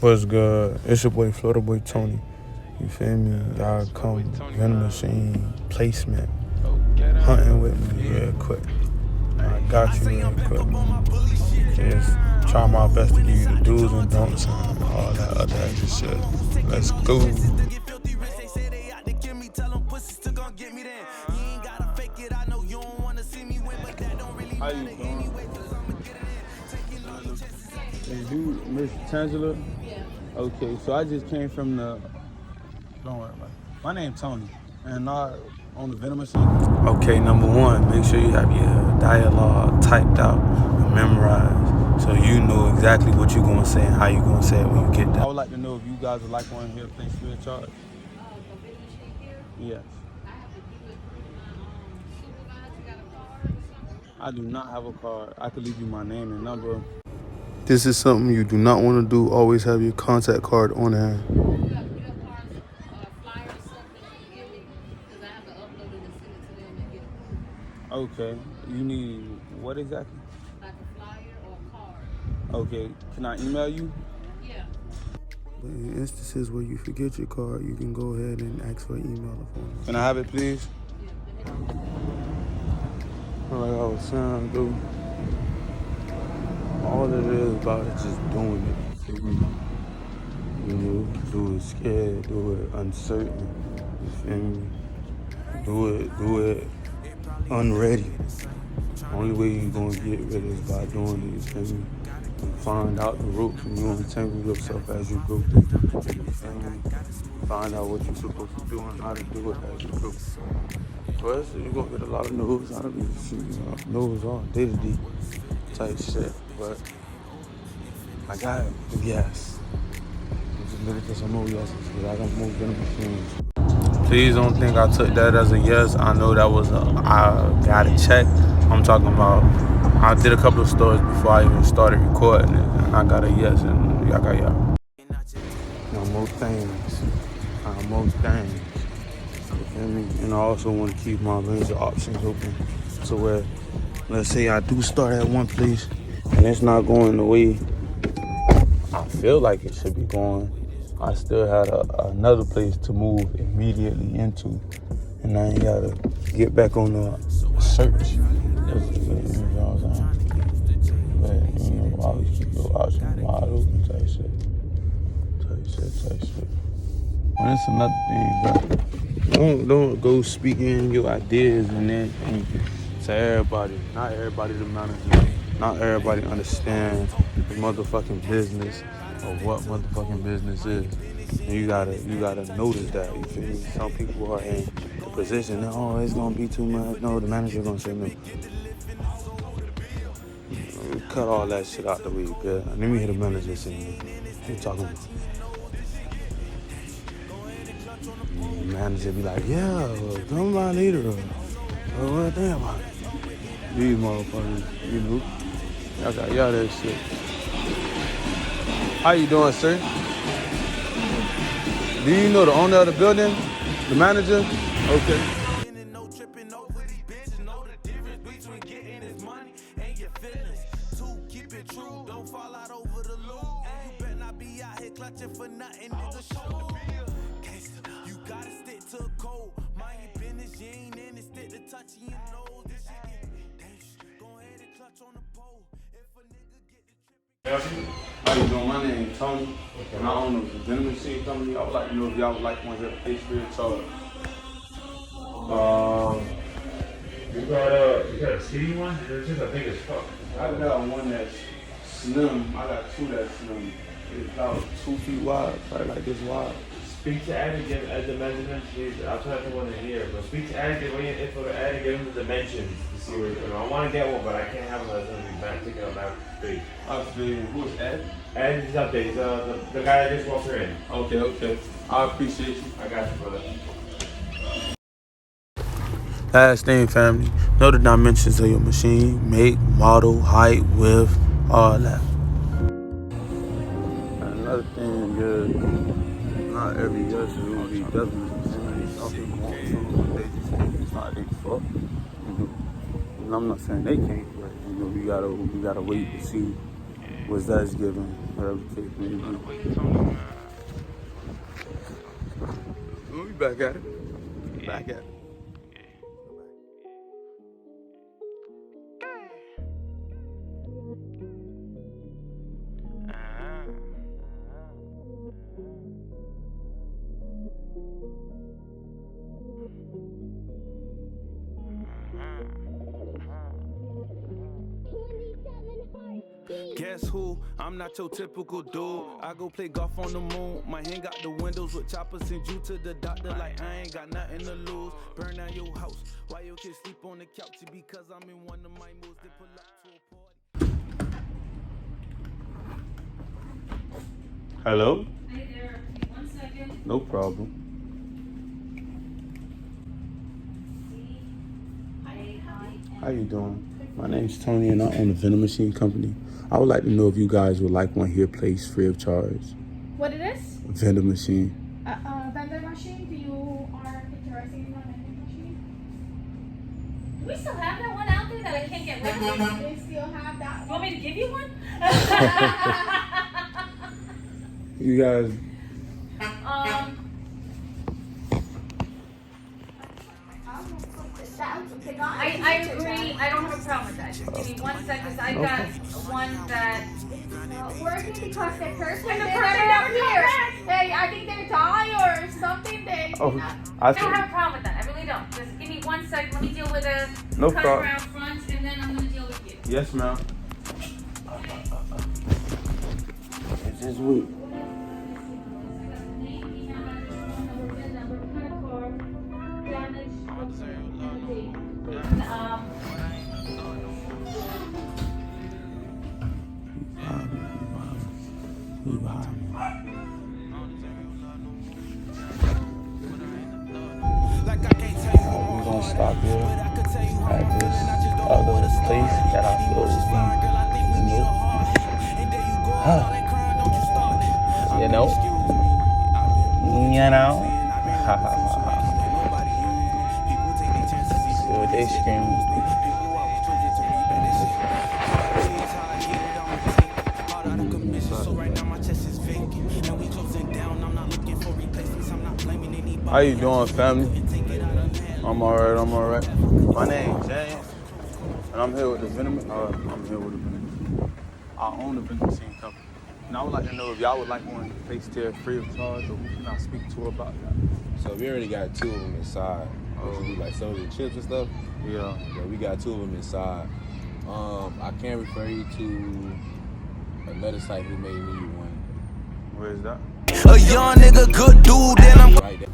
What's good? It's your boy Florida Boy Tony. You feel me? Y'all come vending machine placement, hunting with me real quick. I got you real quick. Just try my best to give you the do's and don'ts and all that other extra shit. Let's go. How you doing? Is you Miss Tangela? Yeah. Okay, so I just came from the. Don't worry about it. My name's Tony, and I on the vending machine. Okay, number one, make sure you have your dialogue typed out and memorized, so you know exactly what you're gonna say and how you're gonna say it when you get there. I would like to know if you guys would like one here, place free of charge. The vending machine here? Yes. I have to do it through my supervisor. Got a card or something? I do not have a card. I could leave you my name and number. This is something you do not want to do. Always have your contact card on hand. You have cards, flyer or something you can give me? Because I have to upload it and send it to them and get it. Okay. You need what exactly? Like a flyer or a card. Okay. Can I email you? Yeah. But in instances where you forget your card, you can go ahead and ask for an email or phone. Can I have it, please? Yeah. Like I was saying, dude. All it is about is just doing it. You know, do it scared, do it uncertain. You feel me? Do it unready. Only way you're gonna get ready is by doing it, you feel me? You find out the ropes and you untangle yourself as you go through. You feel me? Find out what you're supposed to do and how to do it as you go. First, you're gonna get a lot of no's out of it. No's all day-to-day type shit. But I got it. Yes. I'm just looking for some more yeses because I don't move vending machines. Please don't think I took that as a yes. I know that was I got it checked. I'm talking about I did a couple of stores before I even started recording it, and I got a yes, and I got y'all. No more things. More things. You feel me? And I also want to keep my range of options open to where, let's say I do start at one place and it's not going the way I feel like it should be going, I still had another place to move immediately into, and I ain't gotta get back on the search. You know what I'm saying? But, you know, always keep your options wide open type shit. And that's another thing, bro. Don't go speaking your ideas and everything to everybody. Not everybody the manager. Not everybody understand the motherfucking business or what motherfucking business is. And you gotta notice that. You feel me? Some people are in the position that, oh, it's gonna be too much. No, the manager gonna say no. Cut all that shit out the way, good. Let me hear the manager saying, what you talking about? The manager be like, yeah, well, come by later. What think about it? These motherfuckers, you know. I got y'all that shit. How you doing, sir? Do you know the owner of the building? The manager? Okay. How you doing? My name is Tony, and I own the vending machine company. I would like to know if y'all would like one here, place free of charge. You got a skinny one? It's just a big as fuck. I got one that's slim. I got two that's slim. It's about 2 feet wide, probably like this wide. Speak to Ed and give Ed the measurements. I'll try to put one in here. But speak to Ed, give me info to Ed and give him the dimensions to see where you're going. I want to get one, but I can't have one that's going to be back, taking up back big. Who is Ed? Ed is up there. He's the guy that just walked her in. Okay. I appreciate you. I got you, brother. Last thing, family. Know the dimensions of your machine. Make, model, height, width, all that. Another thing is, not every yes will be definitely saying something want to. They just think it's not their fault. You know, and I'm not saying they can't, but you know, we gotta wait to see was that's given, whatever the case may be. We'll be back at it. Back at it. Guess who? I'm not your typical dude. I go play golf on the moon. My hand got the windows with choppers. Send you to the doctor like I ain't got nothing to lose. Burn down your house while your kids sleep on the couch. Because I'm in one of my moves. They pull up to a party. Hello? Hey there, 1 second. No problem. How you doing? My name's Tony and I own a vending machine company. I would like to know if you guys would like one here placed free of charge. What it is? Vending machine. Vending machine? Do you are interested in a vending machine? Do we still have that one out there that I can't get rid of? They still have that. You want me to give you one? You guys. I agree. I don't have a problem with that. Just give me 1 second, because I got one that working because the person never here. Hey, I think they're tired or something. I don't have a problem with that. I really don't. Just give me 1 second. Let me deal with a customer out front, and then I'm gonna deal with you. Yes, ma'am. It's this week. We're gonna stop here at this other place that I feel is you know, see what they screaming. How you doing, family? I'm alright. My name's James, and I'm here with the vending. I own the vending machine company, and I would like to know if y'all would like one placed here free of charge, or who can I speak to about that? So we already got 2 of them inside. We do like some of the chips and stuff. Yeah. But we got 2 of them inside. I can refer you to another site who may need one. Where is that? A young nigga, good dude, then I'm Right there.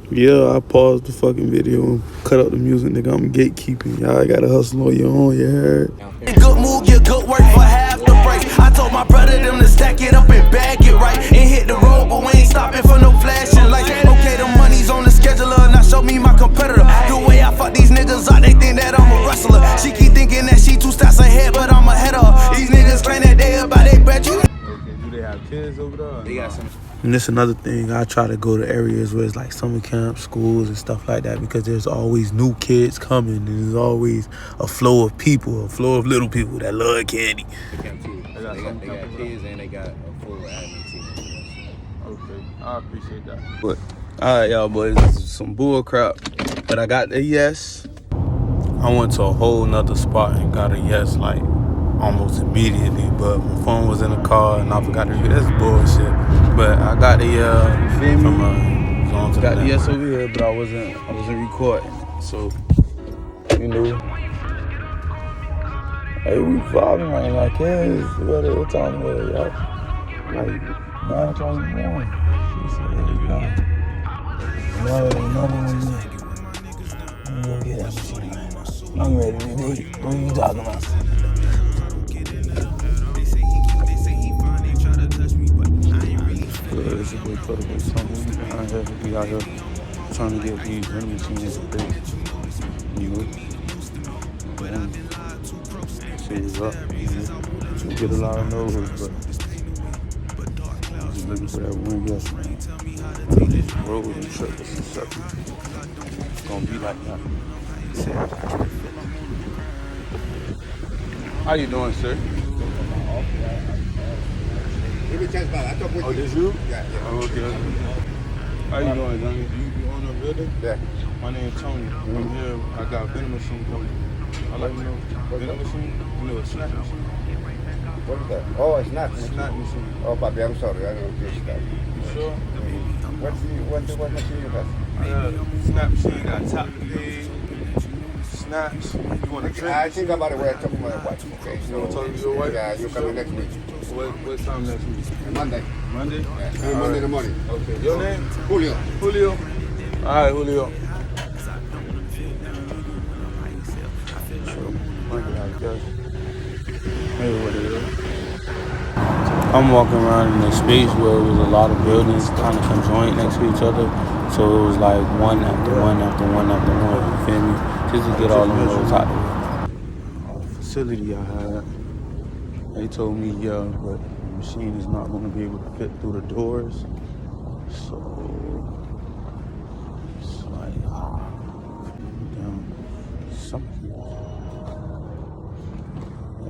Yeah, I paused the fucking video and cut out the music, nigga. I'm gatekeeping. Y'all gotta hustle on your own, you heard? good move, your good work for half the price. I told my brother them to stack it up and bag it right. And hit the road, but we ain't stopping for no flashing lights. Okay, the money's on the scheduler, now show me my competitor. The way I fuck these niggas out, they think that I'm a wrestler. She keep thinking that she 2 steps ahead, but I'm ahead of her. These niggas claim that they about they bet you. Okay, do they have kids over there? They got some. And this another thing, I try to go to areas where it's like summer camp, schools and stuff like that, because there's always new kids coming, and there's always a flow of people, a flow of little people that love candy. They got kids and they got a full admin team. Okay, I appreciate that. But all right, y'all boys, this is some bull crap, but I got the yes. I went to a whole nother spot and got a yes like almost immediately, but my phone was in the car and I forgot to read. That's bullshit. But I got the from got the yes over here, but I wasn't recording. So you know, hey, we vlogging right now, kids. What time is it, y'all? Like 9 o'clock in the morning. She said, hey, I'm gonna get that machine. I'm ready, baby. What are you talking about? It's a big protocol. We out here trying to get these vending machines replaced. You know? Shit is up. You get a lot of no's, but I'm just looking for that one yes, man. Roads and trips and stuff. It's gonna be like that. How you doing, sir? Give me a chance, I talk with Oh, you. this you? Yeah. Oh, okay. How you doing, Johnny? You own the building? Yeah. My name is Tony. I'm here. I got a vending machine company. I like to know vending machine. You know, a snack machine. What is that? Oh, it's not. A snack machine. Oh, Papi, I'm sorry. I don't do stuff. You sure? What machine you got? I got a snack machine. Got Tapp snacks. You want a drink? I think about it when I talk to my wife. Okay. You want to talk to your wife? Yeah, you coming next week. What time next week? Monday. Monday? Yeah. Monday in the morning. Okay. Your name? Julio. Julio. All right, Julio. Maybe what it is. I'm walking around in a space where it was a lot of buildings kind of conjoined next to each other. So it was like one after one after one after one, you feel me? Just to get all them roads out the way. Facility I had, they told me, yeah, but the machine is not going to be able to fit through the doors. So it's like, damn, something.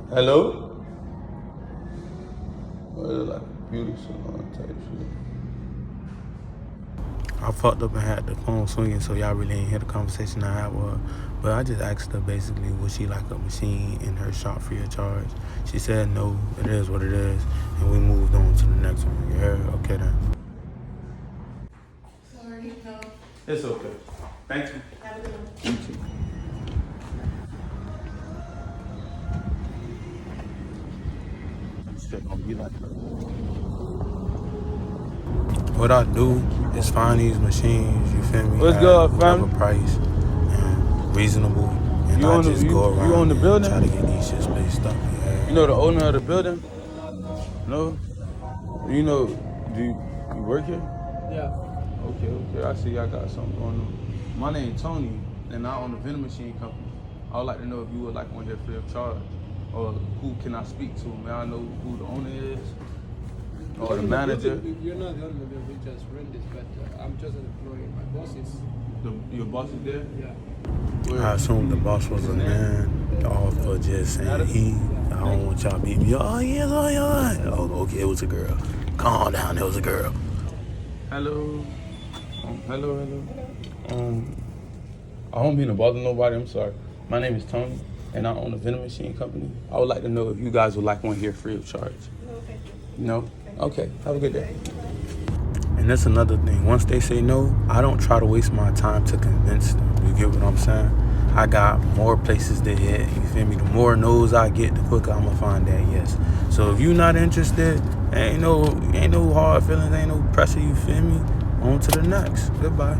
Hello? Like beauty salon type shit. I fucked up and had the phone swinging, so y'all really ain't hear the conversation I had with her. But I just asked her basically, would she like a machine in her shop free of charge? She said no, it is what it is, and we moved on to the next one. You heard? Okay then. Sorry, no. It's okay. Thank you. Have a good one. You too. It's gonna be like that. What I do is find these machines, you feel me? What's at good, whatever fam? price and reasonable, and You I own the- just you- go you around own the and building? try to get these shit spaced up. Yeah. You know the owner of the building? No? You know, do you work here? Yeah. Okay. I see y'all got something going on. My name Tony, and I own the vending machine company. I would like to know if you would like one here free of charge. Or who can I speak to? May I know who the owner is? Or the manager? You're not the owner, we just rent this, but I'm just an employee. My boss is, Your boss is there? yeah. Where? I assumed the boss was a man, or just saying he. I don't want y'all beat me. Oh yes, oh yeah. Oh, okay, it was a girl. Calm down, it was a girl. Hello. Hello. I don't mean to bother nobody. I'm sorry. My name is Tony, and I own a vending machine company. I would like to know if you guys would like one here free of charge. No, thank you. No? Okay. Have a good day. And that's another thing. Once they say no, I don't try to waste my time to convince them. You get what I'm saying? I got more places to hit. You feel me? The more no's I get, the quicker I'm gonna find that yes. So if you're not interested, ain't no hard feelings, ain't no pressure. You feel me? On to the next. Goodbye.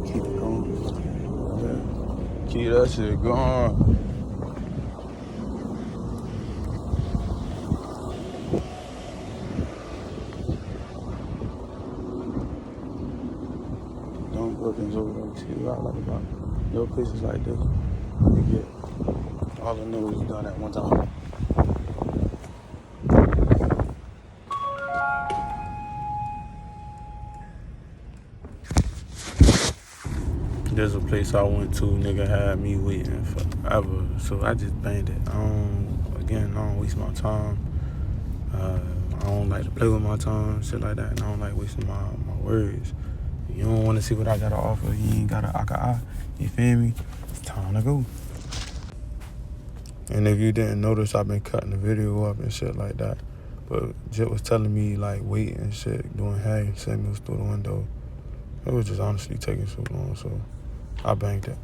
Keep it going. Yeah. Keep that shit going. Don't buildings over there. See what I like about little places like this. You get all the no's done at one time. There's a place I went to, nigga had me waiting forever, so I just banged it. I don't waste my time. I don't like to play with my time, shit like that, and I don't like wasting my words. You don't want to see what I got to offer, you ain't got a aka. You feel me? It's time to go. And if you didn't notice, I've been cutting the video up and shit like that. But Jit was telling me, like, wait and shit, doing signals through the window. It was just honestly taking so long, so I banged it.